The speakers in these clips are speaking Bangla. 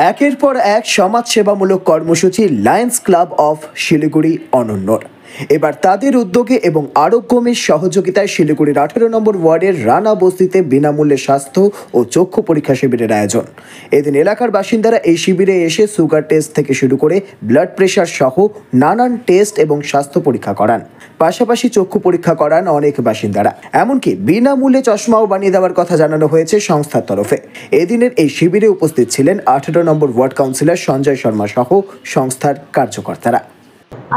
একের পর এক সমাজসেবামূলক কর্মসূচি লায়ন্স ক্লাব অফ শিলিগুড়ি অনন্যর। এবার তাদের উদ্যোগে এবং আরোগ্যমের সহযোগিতায় শিলিগুড়ির 18 নম্বর ওয়ার্ডের রানা বস্তিতে বিনামূল্যে স্বাস্থ্য ও চক্ষু পরীক্ষা শিবিরের আয়োজন। এদিন এলাকার বাসিন্দারা এই শিবিরে এসে সুগার টেস্ট থেকে শুরু করে ব্লাড প্রেশার সহ নানান টেস্ট এবং স্বাস্থ্য পরীক্ষা করান। পাশাপাশি চক্ষু পরীক্ষা করান অনেক বাসিন্দারা, এমনকি বিনামূল্যে চশমাও বানিয়ে দেওয়ার কথা জানানো হয়েছে সংস্থার তরফে। এদিনের এই শিবিরে উপস্থিত ছিলেন 18 নম্বর ওয়ার্ড কাউন্সিলর সঞ্জয় শর্মা সহ সংস্থার কার্যকর্তারা।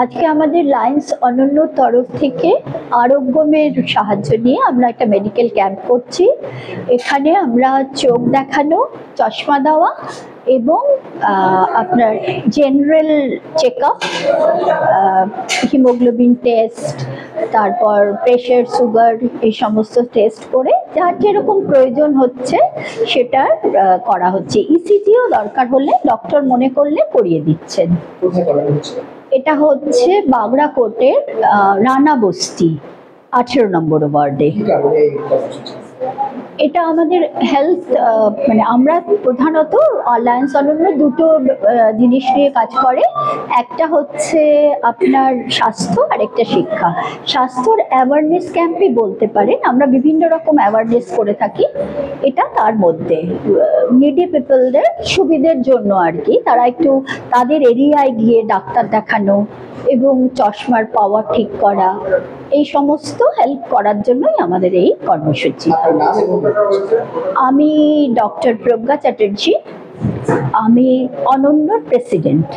আজকে আমাদের লায়ন্স অনন্য তরফ থেকে আরোগ্যমের সাহায্য নিয়ে আমরা একটা মেডিকেল ক্যাম্প করছি। এখানে আমরা চোখ দেখানো, চশমা দেওয়া এবং আপনার general check up, haemoglobin test, তারপর প্রেশার, সুগার, এই সমস্ত টেস্ট করে যার যেরকম প্রয়োজন হচ্ছে সেটা করা হচ্ছে। ইসিজিও দরকার হলে ডক্টর মনে করলে করিয়ে দিচ্ছেন। এটা হচ্ছে বাগড়াকোটের রানা বস্তি 18 নম্বর ওয়ার্ডে। এটা আমাদের হেলথ, মানে আমরা প্রধানত লায়ন্স অনন্য দুটো জিনিস নিয়ে কাজ করে। একটা হচ্ছে আপনার স্বাস্থ্য আর একটা শিক্ষা। স্বাস্থ্যর অ্যাওয়ারনেস ক্যাম্পই বলতে পারেন, আমরা বিভিন্ন রকম অ্যাওয়ারনেস করে থাকি। এটা তার মধ্যে নিডি পিপলদের সুবিধের জন্য আর কি, তারা একটু তাদের এরিয়ায় গিয়ে ডাক্তার দেখানো এবং চশমার পাওয়ার ঠিক করা, এই সমস্ত হেল্প করার জন্যই আমাদের এই কর্মসূচি। আমি ডক্টর প্রজ্ঞা চ্যাটার্জি, আমি অনন্যর প্রেসিডেন্ট।